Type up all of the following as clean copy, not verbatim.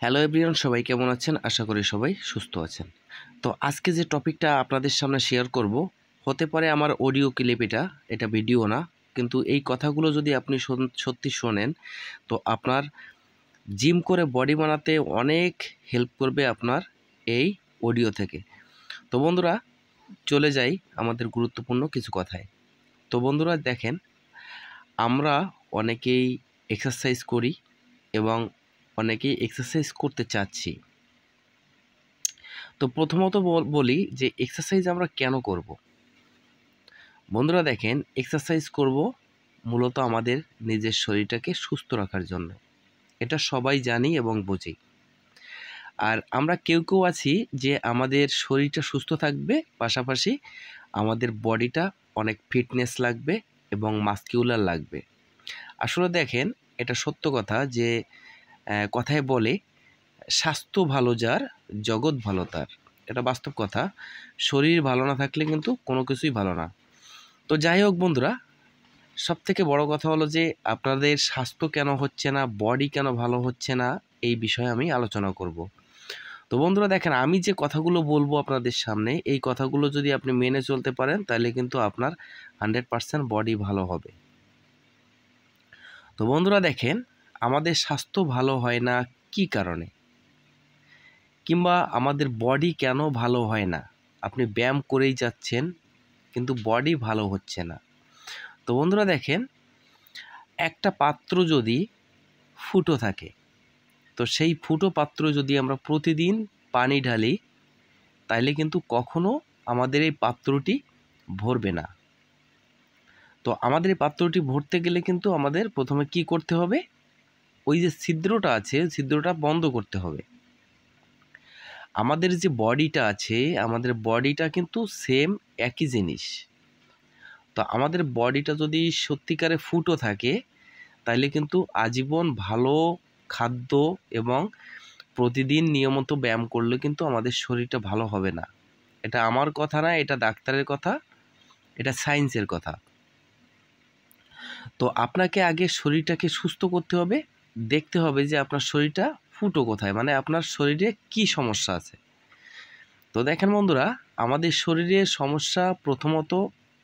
Hello everyone, সবাই কেমন আছেন? আশা করি সবাই সুস্থ আছেন। তো আজকে যে টপিকটা আপনাদের সামনে শেয়ার করব, হতে পারে আমার অডিও ক্লিপ, এটা ভিডিও না, কিন্তু এই কথাগুলো যদি আপনি সত্যি শোনেন তো আপনার জিম করে বডি বানাতে অনেক হেল্প করবে আপনার এই অডিও থেকে। তো বন্ধুরা, চলে যাই আমাদের গুরুত্বপূর্ণ কিছু কথায়। তো বন্ধুরা দেখেন, আমরা অনেকেই এক্সারসাইজ করি এবং অনেকেই এক্সারসাইজ করতে চাচ্ছি। তো প্রথমত বলি যে এক্সারসাইজ আমরা কেন করব। বন্ধুরা দেখেন, এক্সারসাইজ করব মূলত আমাদের নিজের শরীরটাকে সুস্থ রাখার জন্য। এটা সবাই জানি এবং বুঝি। আর আমরা কেউ কেউ আছি যে আমাদের শরীরটা সুস্থ থাকবে, পাশাপাশি আমাদের বডিটা অনেক ফিটনেস লাগবে এবং মাসকিউলার লাগবে। আসলে দেখেন, এটা সত্য কথা যে কথায় বলে স্বাস্থ্য ভালো যার, জগৎ ভালো তার। এটা বাস্তব কথা। শরীর ভালো না থাকলে কিন্তু কোনো কিছুই ভালো না। তো যাই হোক বন্ধুরা, সবথেকে বড় কথা হলো যে আপনাদের স্বাস্থ্য কেন হচ্ছে না, বডি কেন ভালো হচ্ছে না, এই বিষয়ে আমি আলোচনা করব। তো বন্ধুরা দেখেন, আমি যে কথাগুলো বলবো আপনাদের সামনে, এই কথাগুলো যদি আপনি মেনে চলতে পারেন তাহলে কিন্তু আপনার 100% বডি ভালো হবে। তো বন্ধুরা দেখেন, আমাদের স্বাস্থ্য ভালো হয় না কি কারণে, কিংবা আমাদের বডি কেন ভালো হয় না। আপনি ব্যায়াম করেই যাচ্ছেন কিন্তু বডি ভালো হচ্ছে না। তো বন্ধুরা দেখেন, একটা পাত্র যদি ফুটো থাকে, তো সেই ফুটো পাত্র যদি আমরা প্রতিদিন পানি ঢালি, তাইলে কিন্তু কখনো আমাদের এই পাত্রটি ভরবে না। তো আমাদের এই পাত্রটি ভরতে গেলে কিন্তু আমাদের প্রথমে কি করতে হবে, ওই যে ছিদ্রটা আছে, ছিদ্রটা বন্ধ করতে হবে। আমাদের যে বডিটা আছে, আমাদের বডিটা কিন্তু সেম একই জিনিস। তো আমাদের বডিটা যদি সত্যিকারে ফুটো থাকে, তাইলে কিন্তু আজীবন ভালো খাদ্য এবং প্রতিদিন নিয়মিত ব্যায়াম করলে কিন্তু আমাদের শরীরটা ভালো হবে না। এটা আমার কথা না, এটা ডাক্তারের কথা, এটা সায়েন্সের কথা। তো আপনাকে আগে শরীরটাকে সুস্থ করতে হবে, দেখতে হবে যে আপনার শরীরটা ফুটো কোথায়, মানে আপনার শরীরে কি সমস্যা আছে। তো দেখেন বন্ধুরা, আমাদের শরীরে সমস্যা প্রথমত,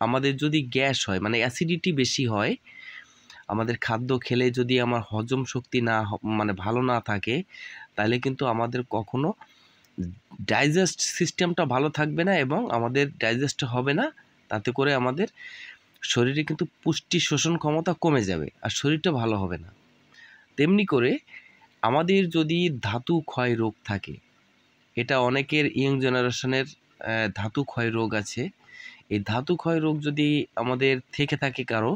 আমাদের যদি গ্যাস হয়, মানে অ্যাসিডিটি বেশি হয়, আমাদের খাদ্য খেলে যদি আমার হজম শক্তি মানে ভালো না থাকে, তাহলে কিন্তু আমাদের কখনো ডাইজেস্ট সিস্টেমটা ভালো থাকবে না এবং আমাদের ডাইজেস্ট হবে না। তাতে করে আমাদের শরীরে কিন্তু পুষ্টি শোষণ ক্ষমতা কমে যাবে আর শরীরটা ভালো হবে না। তেমনি করে আমাদের যদি ধাতু ক্ষয় রোগ থাকে, এটা অনেকের ইয়ং জেনারেশনের ধাতু ক্ষয় রোগ আছে। এই ধাতু ক্ষয় রোগ যদি আমাদের থেকে থাকে কারো,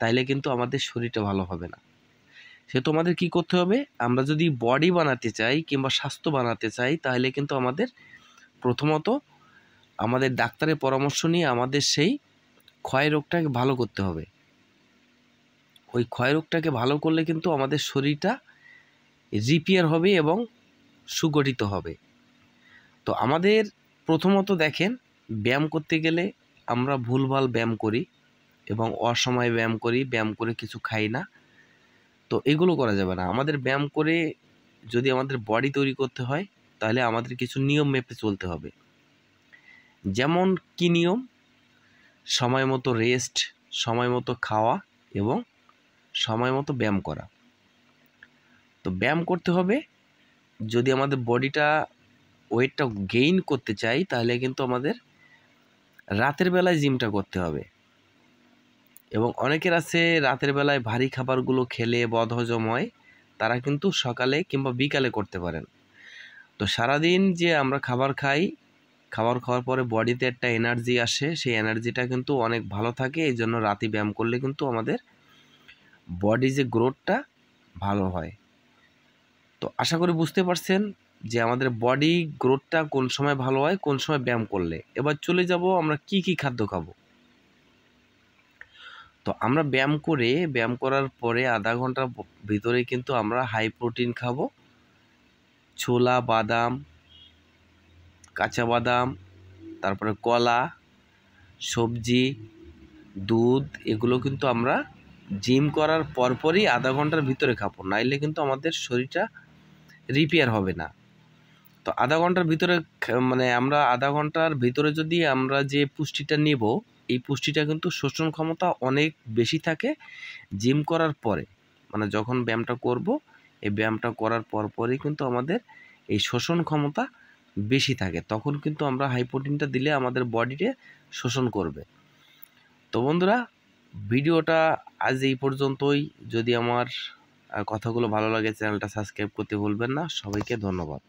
তাইলে কিন্তু আমাদের শরীরটা ভালো হবে না। সে তোমাদের কি করতে হবে, আমরা যদি বডি বানাতে চাই কিংবা স্বাস্থ্য বানাতে চাই, তাহলে কিন্তু আমাদের প্রথমত আমাদের ডাক্তারের পরামর্শ নিয়ে আমাদের সেই ক্ষয় রোগটাকে ভালো করতে হবে। ওই ক্ষয় রোগটাকে ভালো করলে কিন্তু আমাদের শরীরটা রিপেয়ার হবে এবং সুগঠিত হবে। তো আমাদের প্রথমত দেখেন, ব্যায়াম করতে গেলে আমরা ভুলভাল ব্যায়াম করি এবং অসময়ে ব্যায়াম করি, ব্যায়াম করে কিছু খাই না। তো এগুলো করা যাবে না। আমাদের ব্যায়াম করে যদি আমাদের বডি তৈরি করতে হয়, তাহলে আমাদের কিছু নিয়ম মেপে চলতে হবে। যেমন কি নিয়ম? সময় মতো রেস্ট, সময় মতো খাওয়া এবং সময় মতো ব্যায়াম করা। তো ব্যায়াম করতে হবে। যদি আমাদের বডিটা ওয়েটটা গেইন করতে চাই, তাহলে কিন্তু আমাদের রাতের বেলায় জিমটা করতে হবে। এবং অনেকের আছে রাতের বেলায় ভারী খাবারগুলো খেলে বদহজম হয়, তারা কিন্তু সকালে কিংবা বিকালে করতে পারেন। তো সারাদিন যে আমরা খাবার খাই, খাবার খাওয়ার পরে বডিতে একটা এনার্জি আসে, সেই এনার্জিটা কিন্তু অনেক ভালো থাকে। এই জন্য রাতে ব্যায়াম করলে কিন্তু আমাদের বডি যে গ্রোথটা ভালো হয়। তো আশা করি বুঝতে পারছেন যে আমাদের বডি গ্রোথটা কোন সময় ভালো হয়, কোন সময় ব্যায়াম করলে। এবার চলে যাব আমরা কি কি খাদ্য খাবো। তো আমরা ব্যায়াম করার পরে আধা ঘন্টার ভিতরে কিন্তু আমরা হাই প্রোটিন খাবো। ছোলা, বাদাম, কাঁচা বাদাম, তারপরে কলা, সবজি, দুধ, এগুলো কিন্তু আমরা জিম করার পরপরই আধা ঘন্টার ভিতরে খাবো। নাইলে কিন্তু আমাদের শরীরটা রিপেয়ার হবে না। তো আধা ঘন্টার ভিতরে মানে আমরা আধা ঘন্টার ভিতরে যদি আমরা যে পুষ্টিটা নেব, এই পুষ্টিটা কিন্তু শোষণ ক্ষমতা অনেক বেশি থাকে জিম করার পরে। মানে যখন ব্যায়ামটা করব, এই ব্যায়ামটা করার পরই কিন্তু আমাদের এই শোষণ ক্ষমতা বেশি থাকে, তখন কিন্তু আমরা হাই প্রোটিনটা দিলে আমাদের বডিতে শোষণ করবে। তো বন্ধুরা, ভিডিওটা আজ এই পর্যন্তই। যদি আমার কথাগুলো ভালো লাগে চ্যানেলটা সাবস্ক্রাইব করতে ভুলবেন না। সবাইকে ধন্যবাদ।